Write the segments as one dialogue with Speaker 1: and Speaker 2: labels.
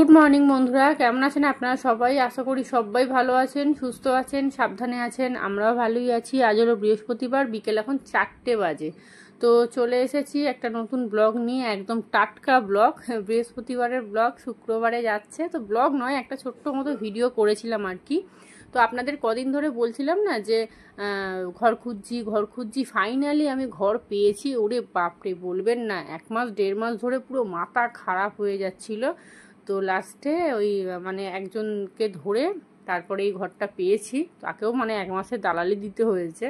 Speaker 1: Good morning বন্ধুরা, কেমন আছেন আপনারা সবাই? আশা করি সবাই ভালো আছেন, সুস্থ আছেন, সাবধানে আছেন। আমরাও ভালোই আছি। আজ হলো বৃহস্পতিবার, বিকেল এখন 4টে বাজে। তো চলে এসেছি একটা নতুন ব্লগ নিয়ে, একদম টাটকা ব্লগ। বৃহস্পতিবারের ব্লগ শুক্রবারে যাচ্ছে, তো ব্লগ নয়, একটা ছোট্ট মতো ভিডিও করেছিলাম আর কি। তো আপনাদের কদিন ধরে বলছিলাম না যে ঘর খুঁজছি, ফাইনালি আমি ঘর পেয়েছি। ওরে বাপরে, বলবেন না, 1 মাস 1.5 মাস ধরে পুরো মাথা খারাপ হয়ে যাচ্ছিল। তো লাস্টে ওই মানে একজনকে ধরে তারপরে এই ঘরটা পেয়েছি। তাকেও মানে 1 মাসের দালালি দিতে হয়েছে।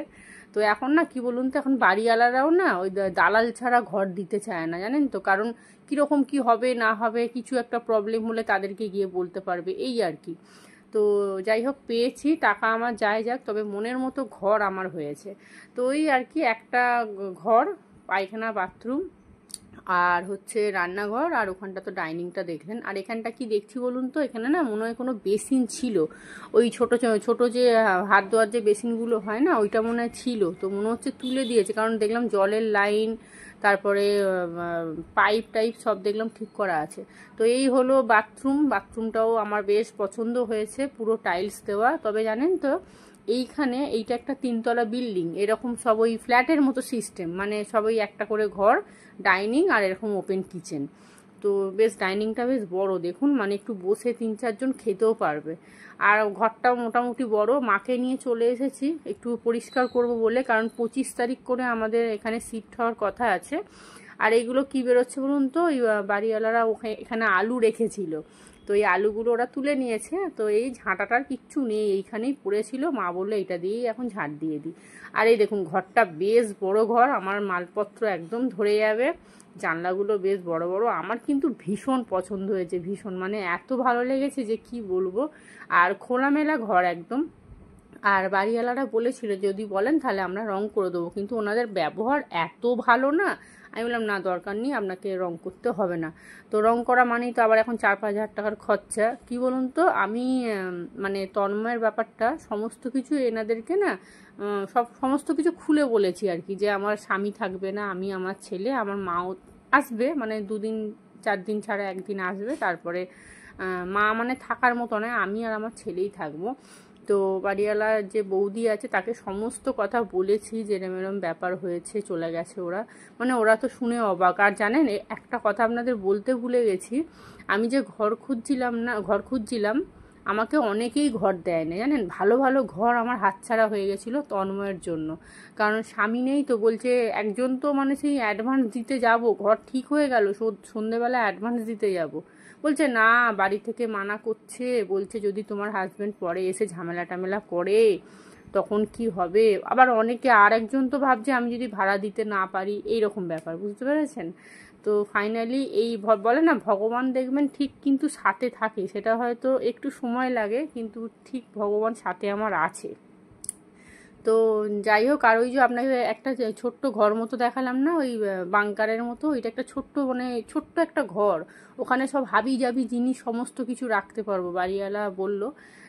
Speaker 1: তো এখন না কি বলুন তো, এখন বাড়িওয়ালারাও না ওই দালাল ছাড়া ঘর দিতে চায় না, জানেন তো। কারণ কীরকম কি হবে না হবে, কিছু একটা প্রবলেম হলে তাদেরকে গিয়ে বলতে পারবে, এই আর কি। তো যাই হোক, পেয়েছি, টাকা আমার যায় যাক, তবে মনের মতো ঘর আমার হয়েছে। তো ওই আর কি, একটা ঘর, পায়খানা, বাথরুম, আর হচ্ছে রান্নাঘর, আর ওখানটা তো ডাইনিংটা দেখলেন। আর এখানটা কি দেখছি বলুন তো, এখানে না মনে হয় কোনো বেসিন ছিল, ওই ছোট ছোট যে হাত ধোয়ার যে বেসিনগুলো হয় না, ওইটা মনে হয় ছিল। তো মনে হচ্ছে তুলে দিয়েছে, কারণ দেখলাম জলের লাইন, তারপরে পাইপ টাইপ সব দেখলাম ঠিক করা আছে। তো এই হলো বাথরুমটাও আমার বেশ পছন্দ হয়েছে, পুরো টাইলস দেওয়া। তবে জানেন তো, এইটা একটা 3তলা বিল্ডিং, এরকম সব ওই ফ্ল্যাটের মতো সিস্টেম, মানে সবই একটা করে ঘর, ডাইনিং আর এরকম ওপেন কিচেন। তো বেশ ডাইনিংটা বেশ বড় দেখুন, মানে একটু বসে 3-4 জন খেতেও পারবে। আর ঘরটাও মোটামুটি বড়। মাকে নিয়ে চলে এসেছি একটু পরিষ্কার করব বলে, কারণ 25 তারিখ করে আমাদের এখানে শিফট হওয়ার কথা আছে। আর এইগুলো কি বেরোচ্ছে বলুন তো, ওই বাড়িওয়ালারা এখানে আলু রেখেছিল, তো এই আলুগুলো ওরা তুলে নিয়েছে। তো এই ঝাঁটাটার কিচ্ছু নেই, এইখানেই পড়েছিল। মা বললো এটা দিয়েই এখন ঝাঁট দিয়ে দিই। আর এই দেখুন, ঘরটা বেশ বড় ঘর, আমার মালপত্র একদম ধরে যাবে। জানলাগুলো বেশ বড় বড়, আমার কিন্তু ভীষণ পছন্দ হয়েছে, ভীষণ, মানে এত ভালো লেগেছে যে কি বলবো। আর খোলামেলা ঘর একদম। আর বাড়িওয়ালারা বলেছিল যদি বলেন তাহলে আমরা রং করে দেবো, কিন্তু ওনাদের ব্যবহার এত ভালো না, আমি বললাম না, দরকার নেই, আপনাকে রং করতে হবে না। তো রং করা মানেই তো আবার এখন 4-5 হাজার টাকার খরচা। কি বলুন তো, আমি মানে তন্ময়ের ব্যাপারটা সমস্ত কিছু এনাদেরকে না সমস্ত কিছু খুলে বলেছি আর কি, যে আমার স্বামী থাকবে না, আমি, আমার ছেলে, আমার মাও আসবে, মানে 2-4 দিন ছাড়া একদিন আসবে। তারপরে মা মানে থাকার মতো নয়, আমি আর আমার ছেলেই থাকবো। তো বাড়িওয়ালার যে বৌদি আছে তাকে সমস্ত কথা বলেছি, যে এরম ব্যাপার হয়েছে, চলে গেছে ওরা। মানে ওরা তো শুনে অবাক। আর জানেন, একটা কথা আপনাদের বলতে ভুলে গেছি, আমি যে ঘর খুঁজছিলাম, আমাকে অনেকেই ঘর দেয় না, জানেন। ভালো ভালো ঘর আমার হাতছাড়া হয়ে গেছিলো তন্ময়ের জন্য, কারণ স্বামী নেই। তো বলছে একজন, তো মানে সেই অ্যাডভান্স দিতে যাব, ঘর ঠিক হয়ে গেল, সন্ধ্যেবেলা অ্যাডভান্স দিতে যাব, বলছে না, বাড়ি থেকে মানা করছে, বলছে যদি তোমার হাজব্যান্ড পরে এসে ঝামেলা টামেলা করে তখন কি হবে। আবার অনেকে, আর একজন তো ভাবছে আমি যদি ভাড়া দিতে না পারি, এইরকম ব্যাপার, বুঝতে পেরেছেন। তো ফাইনালি এই বলে না, ভগবান দেখবেন ঠিক কিন্তু সাথে থাকে, সেটা হয়তো একটু সময় লাগে, কিন্তু ঠিক ভগবান সাথে আমার আছে। তো যাই হোক, আর ওই যে আপনাকে একটা ছোট্ট ঘর মতো দেখালাম না, ওই বাংকারের মতো, ওইটা একটা ছোট্ট, মানে ছোট্ট একটা ঘর, ওখানে সব হাবি জাবি জিনিস সমস্ত কিছু রাখতে পারবো। বাড়িওয়ালা বলল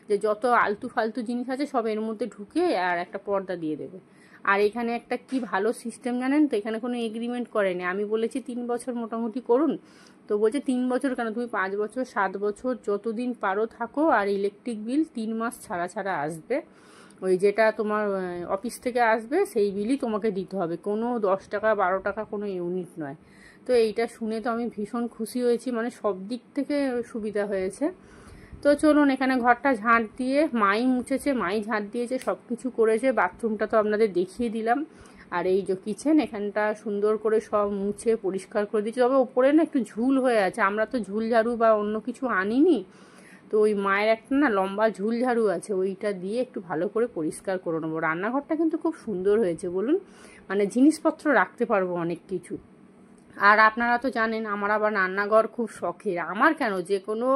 Speaker 1: যে যত আলতু ফালতু জিনিস আছে সব এর মধ্যে ঢুকে আর একটা পর্দা দিয়ে দেবে। আর এখানে একটা কি ভালো সিস্টেম জানেন তো, এখানে কোনো এগ্রিমেন্ট করেনি। আমি বলেছি 3 বছর মোটামুটি করুন, তো বলছে 3 বছর কেন, তুমি 5 বছর 7 বছর যতদিন পারো থাকো, আর ইলেকট্রিক বিল 3 মাস ছাড়া ছাড়া আসবে, ওই যেটা তোমার অফিস থেকে আসবে সেই বিলই তোমাকে দিতে হবে, কোনো 10 টাকা 12 টাকা কোনো ইউনিট নয়। তো এইটা শুনে তো আমি ভীষণ খুশি হয়েছি, মানে সব দিক থেকে সুবিধা হয়েছে। তো চলুন, এখানে ঘরটা ঝাঁট দিয়ে মাই মুছেছে, মাই ঝাঁট দিয়েছে, সব কিছু করেছে। বাথরুমটা তো আপনাদের দেখিয়ে দিলাম। আর এই যে কিচেন, এখানটা সুন্দর করে সব মুছে পরিষ্কার করে দিয়েছে। তবে ওপরে না একটু ঝুল হয়ে আছে, আমরা তো ঝুল ঝাড়ু বা অন্য কিছু আনিনি, তো ওই মায়ের একটা না লম্বা ঝুল ঝাড়ু আছে, ওইটা দিয়ে একটু ভালো করে পরিষ্কার করে নেবো। রান্নাঘরটা কিন্তু খুব সুন্দর হয়েছে বলুন, মানে জিনিসপত্র রাখতে পারবো অনেক কিছু। আর আপনারা তো জানেন আমার আবার রান্নাঘর খুব শখের, আমার কেন, যে কোনো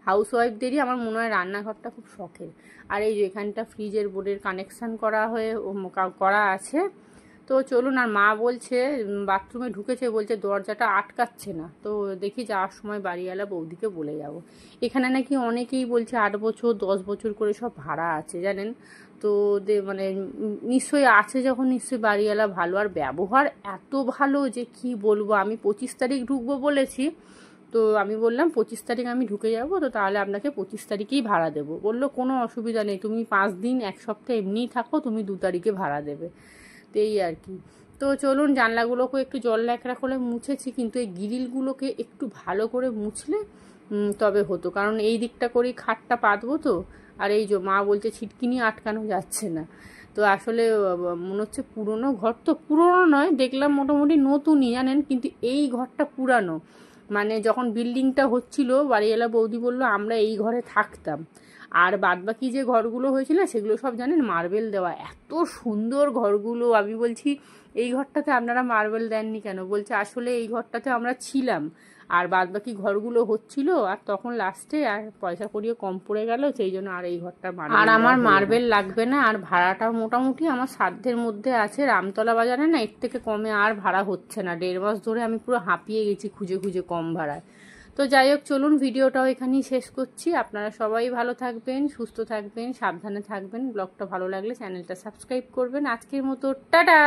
Speaker 1: হাউসওয়াইফদেরই আমার মনে হয় রান্নাঘরটা খুব শখের। আর এই যে এখানটা ফ্রিজের বোর্ডের কানেকশান করা আছে। তো চলুন, আর মা বলছে বাথরুমে ঢুকেছে, বলছে দরজাটা আটকাচ্ছে না। তো দেখি যাওয়ার সময় বাড়িওয়ালা বৌদিকে বলে যাব। এখানে নাকি অনেকেই বলছে 8 বছর 10 বছর করে সব ভাড়া আছে, জানেন তো। মানে নিশ্চয়ই আছে, যখন নিশ্চয়ই বাড়িওয়ালা ভালো, আর ব্যবহার এত ভালো যে কি বলবো। আমি 25 তারিখ ঢুকবো বলেছি, তো আমি বললাম 25 তারিখ আমি ঢুকে যাব, তো তাহলে আপনাকে 25 তারিখেই ভাড়া দেবো। বললো কোনো অসুবিধা নেই, তুমি 5 দিন 1 সপ্তাহ এমনিই থাকো, তুমি 2 তারিখে ভাড়া দেবে। তো এই আর কি। তো চলুন, জানলাগুলোকে একটু জল ন্যাকড়া করে মুছেছি, কিন্তু এই গ্রিলগুলোকে একটু ভালো করে মুছলে তবে হতো, কারণ এই দিকটা করেই খাটটা পাতবো তো। আর এই যে মা বলছে ছিটকিনি আটকানো যাচ্ছে না। তো আসলে মনে হচ্ছে পুরনো ঘর, তো পুরনো নয়, দেখলাম মোটামুটি নতুনই জানেন, কিন্তু এই ঘরটা পুরানো। মানে যখন বিল্ডিংটা হচ্ছিল, বাড়িওয়ালা বৌদি বললো আমরা এই ঘরে থাকতাম। আর বাদবাকি যে ঘরগুলো হয়েছিল সেগুলো সব জানেন মার্বেল দেওয়া, এত সুন্দর ঘরগুলো। আমি বলছি এই ঘরটাতে আপনারা মার্বেল দেননি কেন? বলছে আসলে এই ঘরটাতে আমরা ছিলাম, আর বাদবাকি ঘরগুলো হচ্ছিল, আর তখন লাস্টে আর পয়সা করিয়ে কম পড়ে গেল, সেই জন্য আর এই ঘরটা মার্বেল। আর আমার মার্বেল লাগবে না, আর ভাড়াটাও মোটামুটি আমার সাধ্যের মধ্যে আছে। রামতলা বাজারে না এর থেকে কমে আর ভাড়া হচ্ছে না। 1.5 মাস ধরে আমি পুরো হাঁপিয়ে গেছি খুঁজে খুঁজে কম ভাড়ায়। তো যাই হোক, চলুন ভিডিওটাও এখানেই শেষ করছি। আপনারা সবাই ভালো থাকবেন, সুস্থ থাকবেন, সাবধানে থাকবেন। ব্লগটা ভালো লাগলে চ্যানেলটা সাবস্ক্রাইব করবেন। আজকের মতো টাটা।